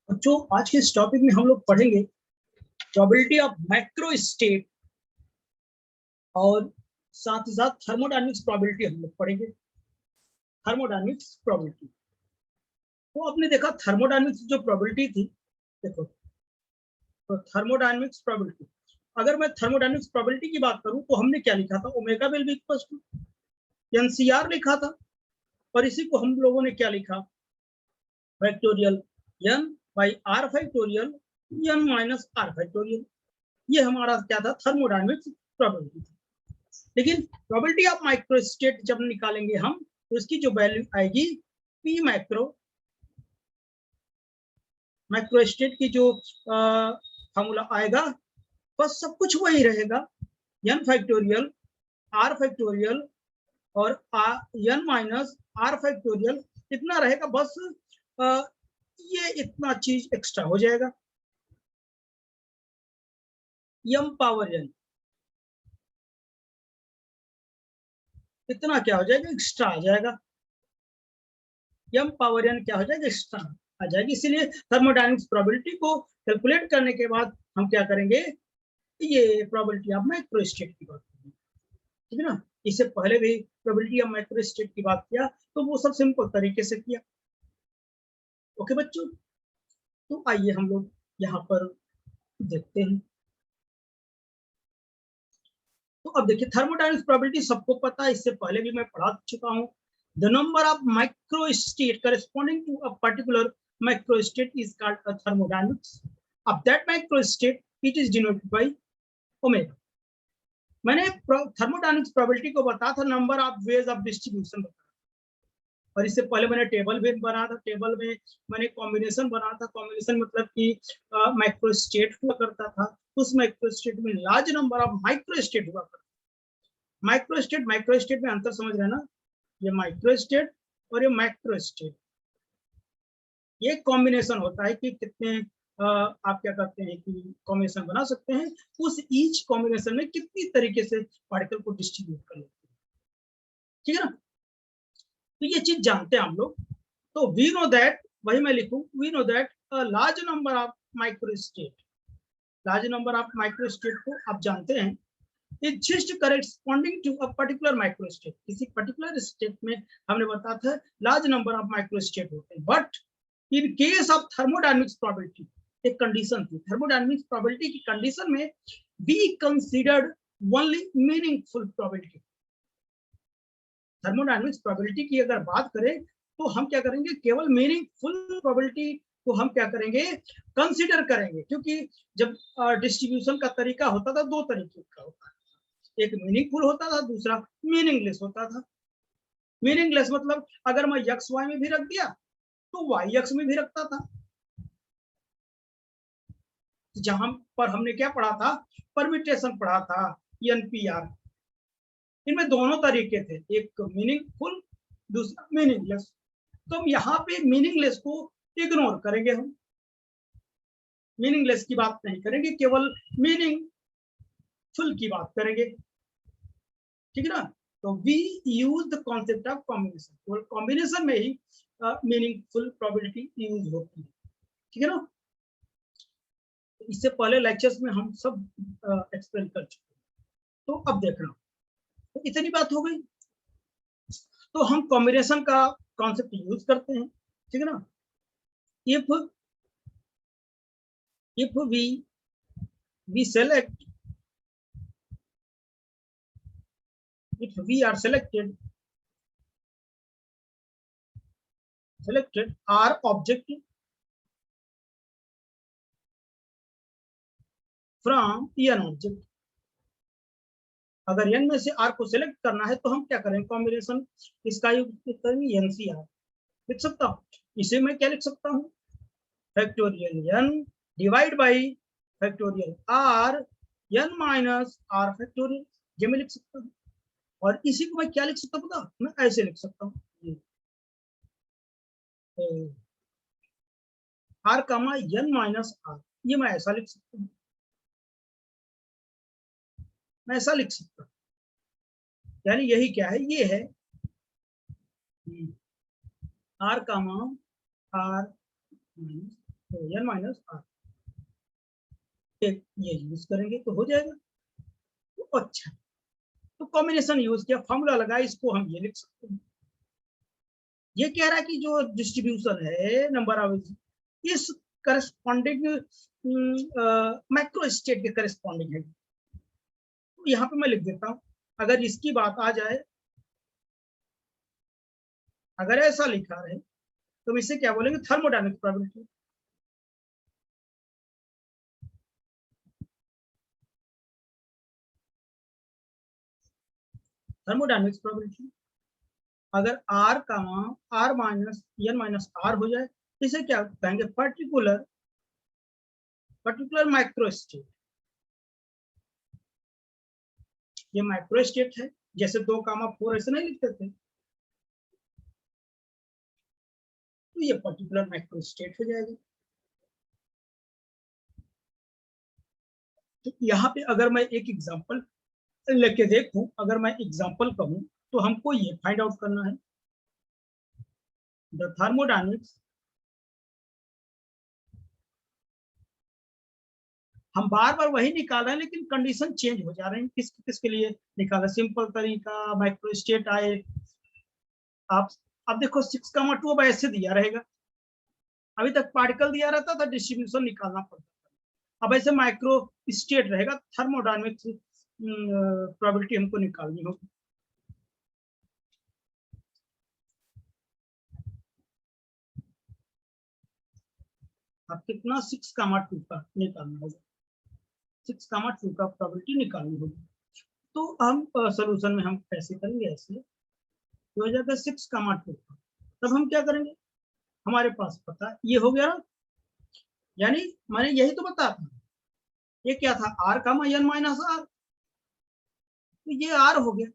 जो आज के इस टॉपिक में हम लोग पढ़ेंगे प्रोबेबिलिटी ऑफ मैक्रो स्टेट और साथ ही साथ थर्मोडायनेमिक्स प्रोबेबिलिटी हम लोग पढ़ेंगे। थर्मोडायनेमिक्स प्रोबेबिलिटी तो आपने देखा थर्मोडायनेमिक्स जो प्रोबेबिलिटी थी, देखो तो थर्मोडायनेमिक्स प्रोबेबिलिटी, अगर मैं थर्मोडायनेमिक्स प्रोबेबिलिटी की बात करूं तो हमने क्या लिखा था, omega will be equal to nCr लिखा था, और इसी को हम लोगों ने क्या लिखा, factorial n by r factorial n minus r factorial. ये हमारा क्या था, थर्मोडायनेमिक्स प्रोबेबिलिटी थी। लेकिन प्रोबेबिलिटी ऑफ माइक्रोस्टेट जब निकालेंगे हम तो इसकी जो वैल्यू आएगी पी माइक्रोस्टेट की जो फॉर्मूला आएगा बस सब कुछ वही रहेगा, एन फैक्टोरियल आर फैक्टोरियल और एन माइनस आर फैक्टोरियल इतना रहेगा, बस ये इतना चीज एक्स्ट्रा हो जाएगा, एम पावर एन इतना क्या हो जाएगा, एक्स्ट्रा आ जाएगा, एम पावर एन क्या हो जाएगा, एक्स्ट्रा आ जाएगी। इसीलिए थर्मोडायनेमिक्स प्रोबेबिलिटी को कैलकुलेट करने के बाद हम क्या करेंगे, ये प्रोबेबिलिटी ऑफ माइक्रोस्टेट की बात करेंगे, ठीक है ना। इससे पहले भी प्रोबेबिलिटी ऑफ माइक्रोस्टेट की बात किया तो वो सब सिंपल तरीके से किया। ओके बच्चों, तो आइए हम लोग यहाँ पर देखते हैं। तो अब देखिए थर्मोडायनेमिक्स प्रोबेबिलिटी सबको पता है, इससे पहले भी मैं पढ़ा चुका हूँ। The number of microstate corresponding to a particular microstate is called a thermodynamics of that microstate, it is denoted by omega. मैंने थर्मोडायनेमिक्स प्रोबेबिलिटी को बताया था number of ways of distribution, और इससे पहले मैंने टेबल भी बना था, टेबल में मैंने कॉम्बिनेशन बना था। कॉम्बिनेशन मतलब कि माइक्रोस्टेट हुआ करता था, उस माइक्रोस्टेट में लार्ज नंबर ऑफ माइक्रोस्टेट हुआ करता था। माइक्रोस्टेट में अंतर समझ रहे हैं ना, ये माइक्रोस्टेट और ये मैक्रोस्टेट, ये कॉम्बिनेशन होता है कि कितने आप क्या करते हैं कि कॉम्बिनेशन बना सकते हैं, उस ईच कॉम्बिनेशन में कितनी तरीके से पार्टिकल को डिस्ट्रीब्यूट कर लेते हैं, ठीक है ना। तो ये चीज जानते हैं हम लोग। तो वी नो दैट, वही मैं लिखूं, we know that a large number of microstate, large number of microstate को आप जानते हैं, exist corresponding to a particular microstate। किसी पर्टिकुलर स्टेट में हमने बताया था लार्ज नंबर ऑफ माइक्रोस्टेट होते हैं, but in case of thermodynamics probability एक कंडीशन थी, थर्मोडायनेमिक्स प्रोबेबिलिटी की कंडीशन में be considered only meaningful probability. Thermodynamics probability की अगर बात करें तो हम क्या करेंगे, केवल मीनिंगफुल प्रोबेबिलिटी को हम क्या करेंगे, कंसीडर करेंगे, क्योंकि जब डिस्ट्रीब्यूशन का तरीका होता था दो तरीके का होता है, एक मीनिंगफुल होता था, दूसरा मीनिंगलेस होता था। मीनिंगलेस मतलब अगर मैं एक्स वाई में भी रख दिया तो वाई एक्स में भी रखता था। जहां पर हमने क्या पढ़ा था, परमिटेशन पढ़ा था, एनपीआर, इनमें दोनों तरीके थे, एक मीनिंगफुल दूसरा मीनिंगलेस। तो हम यहाँ पे मीनिंगलेस को इग्नोर करेंगे, हम मीनिंगलेस की बात नहीं करेंगे, केवल मीनिंगफुल की बात करेंगे, ठीक है ना। तो we use the concept of combination, केवल कॉम्बिनेशन में ही मीनिंगफुल प्रोबेबिलिटी यूज होती है, ठीक है ना। इससे पहले लेक्चर्स में हम सब एक्सप्लेन कर चुके हैं, तो अब देखना, तो इतनी बात हो गई। तो हम कॉम्बिनेशन का कॉन्सेप्ट यूज करते हैं, ठीक है ना। if we select, if we are selected our object from n object, अगर n में से r को सिलेक्ट करना है तो हम क्या करें, कॉम्बिनेशन इसका यूज करेंगे, एनसीआर लिख सकता हूँ। इसे मैं क्या लिख सकता हूँ, factorial n divide by factorial r n minus r factorial, ये मैं लिख सकता हूँ। और इसी को मैं क्या लिख सकता हूँ, पता, मैं ऐसे लिख सकता हूँ, r कामा n माइनस r, ये मैं ऐसा लिख सकता हूँ, मैं ऐसा लिख सकता हूँ। यानी यही क्या है, ये है r कामा r तो n माइनस आर ये यूज करेंगे तो हो जाएगा। तो अच्छा, तो कॉम्बिनेशन यूज किया, फॉर्मूला लगा, इसको हम ये लिख सकते हैं। ये कह रहा है कि जो डिस्ट्रीब्यूशन है नंबर ऑफ इस करस्पॉन्डिंग मैक्रो स्टेट के करस्पॉन्डिंग है। तो यहाँ पे मैं लिख देता हूँ, अगर इसकी बात आ जाए, अगर ऐसा लिखा रहे तो इसे क्या बोलेंगे, थर्मोडायनेमिक प्रोबेबिलिटी। थर्मोडायनेमिक्स प्रोबेबिलिटी अगर आर का मान r minus n minus r हो जाए, इसे क्या कहेंगे, पर्टिकुलर माइक्रो स्टेट। ये माइक्रो स्टेट है, जैसे 2,4 ऐसे नहीं लिखते थे, तो ये पर्टिकुलर माइक्रो स्टेट हो जाएगा। तो यहाँ पे अगर मैं एक एग्जांपल लेके देखूं, अगर मैं एग्जांपल कहूं, तो हमको ये फाइंड आउट करना है, द थर्मोडायनेमिक्स, हम बार बार वही निकाल रहे हैं लेकिन कंडीशन चेंज हो जा रहे हैं, किस किसके लिए निकाला, सिंपल तरीका, माइक्रो स्टेट आए। आप अब देखो 6,2 अब ऐसे दिया रहेगा, अभी तक पार्टिकल दिया रहता था, डिस्ट्रीब्यूशन निकालना पड़ता था, अब ऐसे माइक्रो स्टेट रहेगा, थर्मोडायनेमिक्स प्रोबेबिलिटी हमको निकालनी होगी। अब कितना 6,2 का निकालना होगा, 6,2 का प्रोबेबिलिटी निकालनी होगी। तो हम सोल्यूशन में हम कैसे करेंगे, ऐसे हो जाएगा 6,2 का। तब हम क्या करेंगे, हमारे पास पता ये हो गया ना, यानी मैंने यही तो बताया था, ये क्या था, आर का एन माइनस आर, तो ये आर हो गया,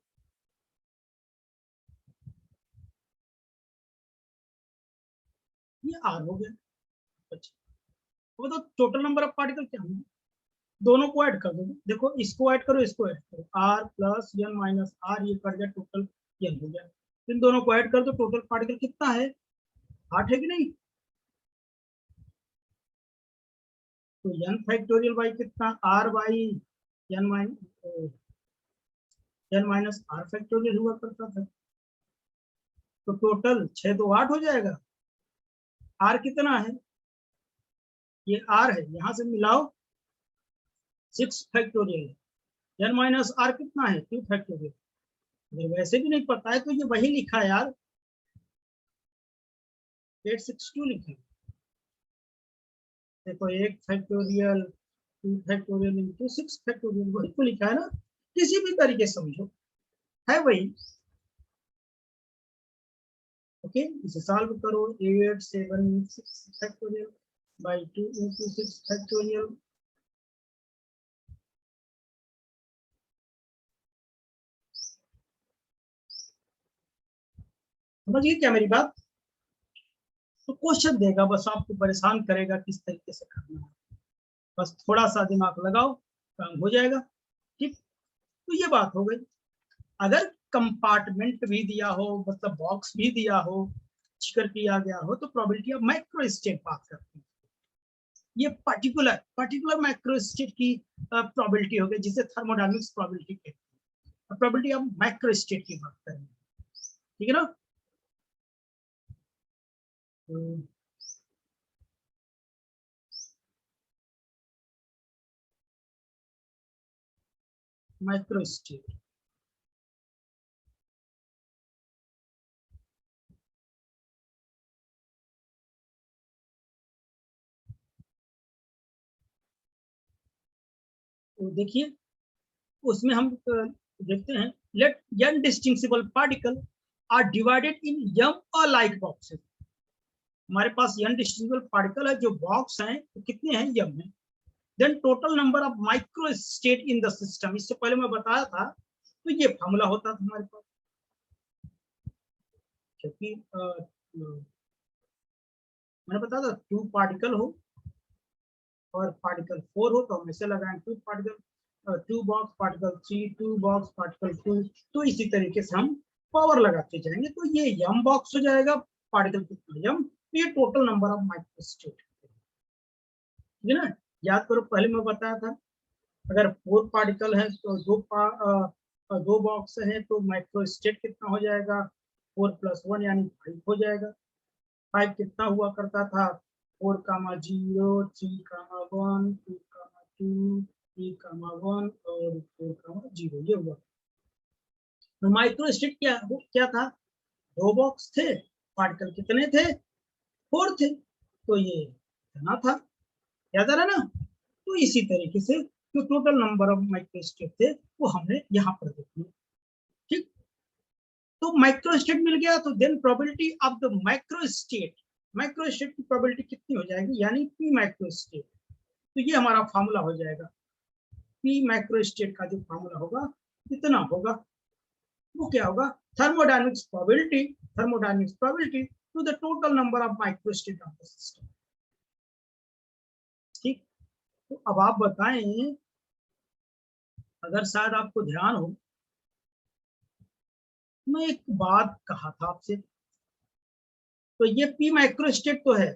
ये आर हो गया। अच्छा, वो तो टोटल नंबर ऑफ पार्टिकल क्या होंगे, दोनों को ऐड कर दो, देखो इसको ऐड करो, इसको ऐड करो, r plus n minus r, ये कर दिया टोटल एन हो गया। इन दोनों को ऐड कर दो, टोटल पार्टिकल कितना है, 8 है कि नहीं। तो एन फैक्टोरियल बाई कितना, r by n minus r factorial हुआ करता था। तो टोटल 6 तो 8 हो जाएगा। आर कितना है, ये आर है, यहां से मिलाओ 6 फैक्टोरियल, एन माइनस आर कितना है, 2 फैक्टोरियल। अगर वैसे भी नहीं पता है तो ये वही लिखा है यार, 862 लिखा है। देखो 1 फैक्टोरियल, 2 फैक्टोरियल इंटू 6 फैक्टोरियल, वही तो लिखा है ना, किसी भी तरीके से समझो, है वही। ओके, इसे सॉल्व करो, 876 फैक्टोरियल बाई 2 इंटू 6 फैक्टोरियल। समझिए क्या मेरी बात, तो क्वेश्चन देगा, बस आपको परेशान करेगा किस तरीके से करना है, बस थोड़ा सा दिमाग लगाओ, काम हो जाएगा। ठीक, तो ये बात हो गई। अगर कंपार्टमेंट भी दिया हो, मतलब बॉक्स भी दिया हो, जिक्र किया गया हो, तो प्रोबेबिलिटी ऑफ माइक्रो स्टेट बात करते हैं। ये पर्टिकुलर माइक्रो स्टेट की प्रोबेबिलिटी हो गई, जिसे थर्मोडायनेमिक्स प्रोबेबिलिटी कहते हैं। प्रोबेबिलिटी ऑफ माइक्रो स्टेट की बात करेंगे, ठीक है ना। माइक्रो स्टेट, तो देखिए उसमें हम देखते हैं, let n distinguishable particle are divided in m और लाइक बॉक्सेस। हमारे पास n डिस्टिंक्सिबल पार्टिकल है, जो बॉक्स हैं तो कितने हैं, m है। Then total number of micro state in the system, इससे पहले मैं बताया था, तो ये फॉर्मूला होता था हमारे पास, क्योंकि मैंने बताया था 2 पार्टिकल हो और पार्टिकल 4 हो, तो हम ऐसे लगाएं 2 particle 2 box particle 3, 2 box particle 2, तो इसी तरीके से हम पावर लगाते जाएंगे, तो ये m बॉक्स हो जाएगा, पार्टिकल कितना m, तो ये total number of micro state. है ना। याद करो पहले मैं बताया था, अगर 4 पार्टिकल है तो दो बॉक्स है तो माइक्रो स्टेट कितना हो जाएगा, 4+1 यानी 5 हो जाएगा। 5 कितना हुआ करता था, 4,0, 3,1, 2,2, 3,1 और 4,0, ये हुआ। तो माइक्रो स्टेट क्या था, 2 बॉक्स थे, पार्टिकल कितने थे, 4 थे, तो ये इतना था, याद आ रहा ना। तो इसी तरीके से जो total number of micro state थे वो हमने यहाँ पर देख लिया। ठीक, तो माइक्रो स्टेट मिल गया, तो then probability of the micro state की प्रोबेबिलिटी कितनी हो जाएगी, यानी पी माइक्रो स्टेट। तो ये हमारा फार्मूला हो जाएगा, पी माइक्रो स्टेट का जो फार्मूला होगा कितना होगा, वो क्या होगा, thermodynamics probability to the total number of micro state of the system. ठीक, तो अब आप बताएं, अगर शायद आपको ध्यान हो, मैं एक बात कहा था आपसे, तो ये पी माइक्रो स्टेट तो है,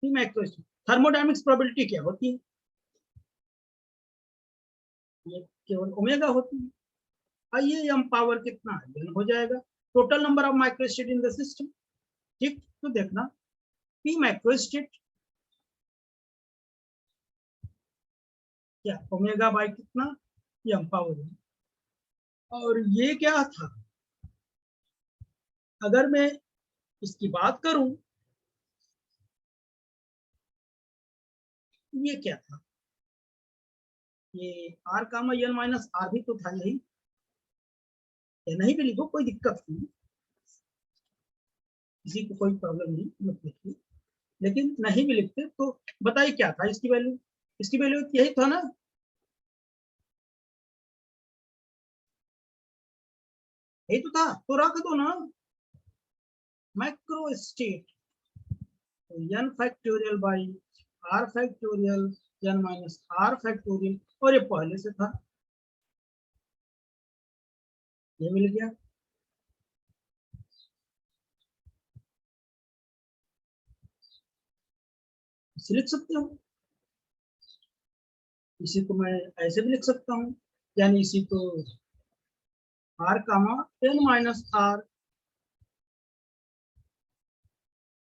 P micro state, thermodynamics probability क्या होती है, ये केवल ओमेगा होती है। आइए हम पावर कितना है हो जाएगा, total number of micro state in the system. ठीक, तो देखना पी माइक्रो स्टेट क्या, ओमेगा बाई कितना, एम पावर है। और ये क्या था, अगर मैं इसकी बात करूं, ये क्या था, ये r comma n minus r भी तो था यही, या नहीं भी लिखो कोई दिक्कत नहीं, किसी को कोई प्रॉब्लम नहीं, मत लिखिए, लेकिन नहीं भी लिखते तो बताइए क्या था इसकी वैल्यू, इसकी वैल्यू यही था ना, यही तो था, तो रख दो ना, micro state n factorial by r factorial n minus r factorial, और ये पहले से था, ये मिल गया। इसे लिख सकते हो, इसी को मैं ऐसे भी लिख सकता हूँ, यानी इसी को r कामा n माइनस r,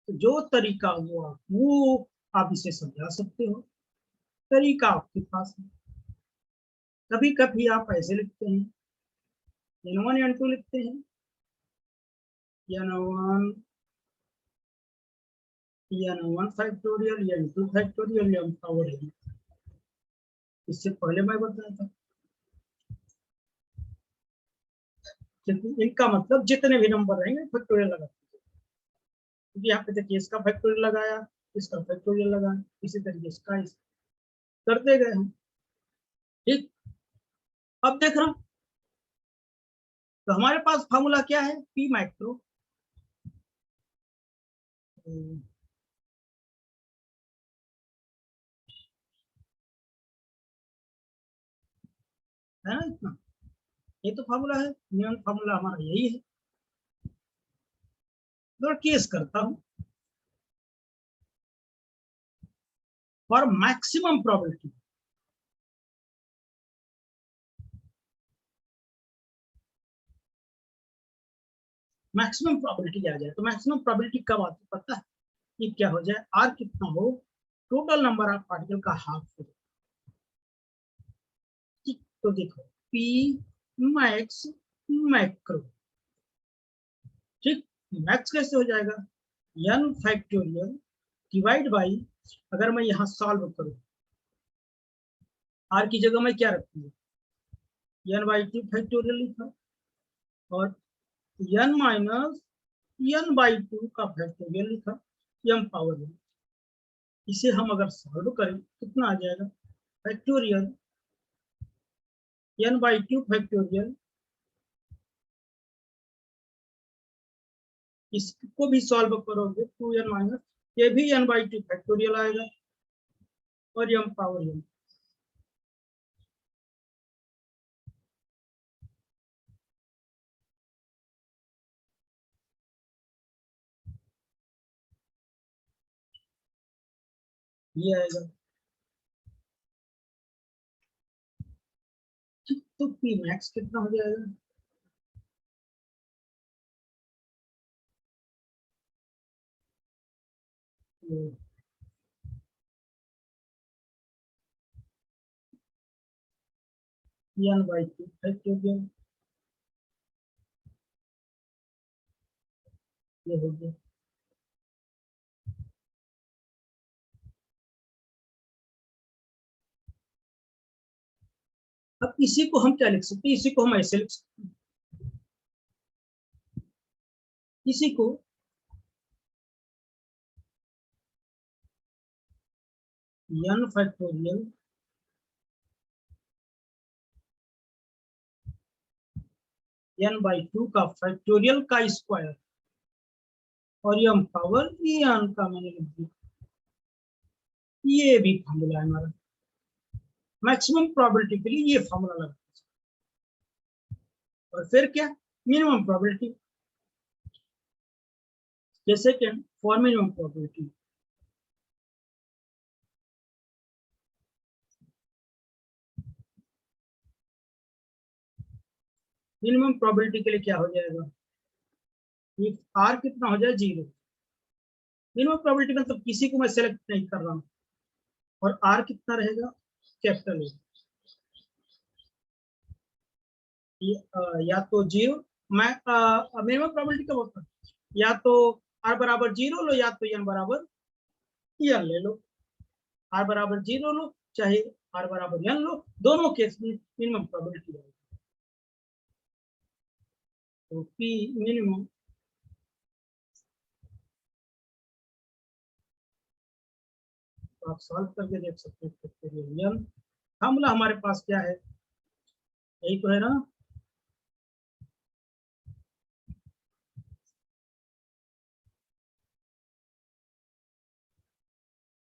जो तरीका हुआ वो आप इसे समझा सकते हो, तरीका आपके पास है। कभी कभी आप ऐसे लिखते हैं, n1 n2 लिखते हैं, n1 n1 factorial n2 factorial n power n, इससे पहले मैं बताया था, क्योंकि इनका मतलब जितने भी नंबर रहेंगे फैक्टोरियल लगा, क्योंकि यहाँ पे देखिए इसका फैक्टोरियल लगाया, इसका फैक्टोरियल लगाया, इसी तरीके इसका करते गए हम। ठीक, अब देख रहा हूं, तो हमारे पास फॉर्मूला क्या है, पी माइक्रो, है ना इतना, ये तो फॉर्मूला है, नियम फॉर्मूला हमारा यही है। तो केस करता हूं, for maximum probability, maximum probability आ जाए, तो मैक्सिमम प्रोबेबिलिटी कब आती है पता है, कि क्या हो जाए, आर कितना हो, टोटल नंबर ऑफ पार्टिकल का हाफ हो जाए। ठीक, तो देखो पी मैक्स मैक्रो, ठीक, मैक्स कैसे हो जाएगा, n फैक्टोरियल डिवाइड बाई, अगर मैं यहाँ सॉल्व करूँ, आर की जगह मैं क्या रखती हूँ, n/2 फैक्टोरियल लिखा, और n माइनस n/2 का फैक्टोरियल लिखा, m पावर n, इसे हम अगर सॉल्व करें कितना आ जाएगा, फैक्टोरियल n/2 फैक्टोरियल, इसको भी सॉल्व करोगे 2n माइनस, ये भी n/2 फैक्टोरियल आएगा, और m पावर n, ये आएगा। ठीक, तो पी मैक्स कितना हो जाएगा? n by 2 फैक्टोरियल, ये हो गया। अब इसी को हम क्या लिख सकते हैं? इसी को हम ऐसे लिख सकते हैं, इसी को n फैक्टोरियल n by 2 का फैक्टोरियल का स्क्वायर, और ये हम पावर n का मैंने लिख दिया। ये भी फॉर्मूला है हमारा मैक्सिमम प्रोबेबिलिटी के लिए, ये फॉर्मूला लगा। और फिर क्या? मिनिमम प्रोबेबिलिटी, जैसे कि for minimum probability minimum probability के लिए क्या हो जाएगा? ये r कितना हो जाए? 0। मिनिमम प्रोबेबिलिटी मतलब किसी को मैं सेलेक्ट नहीं कर रहा हूँ, और r कितना रहेगा? Capital A. या तो 0, मैं मिनिमम प्रोबेबिलिटी कब होता है? या तो r बराबर 0 लो, या तो n बराबर n ले लो। r बराबर 0 लो, चाहे r बराबर n लो, दोनों केस में मिनिमम प्रोबेबिलिटी आएगी। तो p मिनिमम आप सॉल्व करके देख सकते हैं। फॉर्मूला हमारे पास क्या है? यही तो है ना।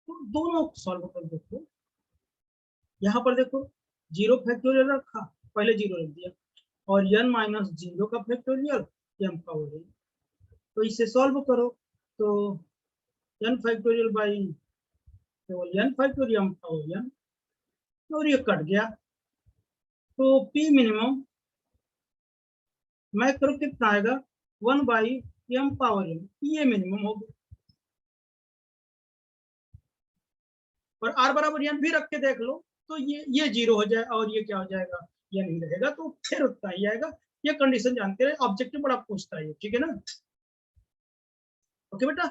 तो दोनों सॉल्व कर देखो। यहाँ पर देखो 0 फैक्टोरियल रखा, पहले 0 रख दिया, और n माइनस 0 का फैक्टोरियल m पावर n। तो इसे सॉल्व करो, तो n फैक्टोरियल बाई केवल n factorial m power n, और ये कट गया। तो p मिनिमम मैं करूँ कितना आएगा? 1 बाई m पावर n, ये मिनिमम हो गया। और r बराबर n भी रख के देख लो, तो ये 0 हो जाए, और ये क्या हो जाएगा? ये नहीं रहेगा, तो फिर उतना ही आएगा। ये कंडीशन जानते हैं, ऑब्जेक्टिव बड़ा पूछता है, ठीक है ना। ओके बेटा,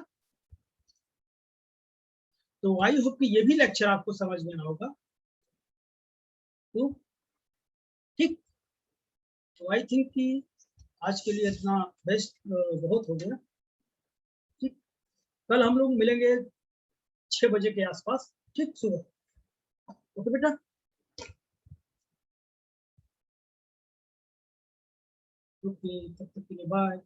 तो आई होप कि ये भी लेक्चर आपको समझ में होगा। तो ठीक, तो आई थिंक कि आज के लिए इतना बेस्ट बहुत हो गया। ठीक, कल हम लोग मिलेंगे 6 बजे के आसपास, ठीक, सुबह। ओके बेटा। ओके, तब तक के लिए बाय।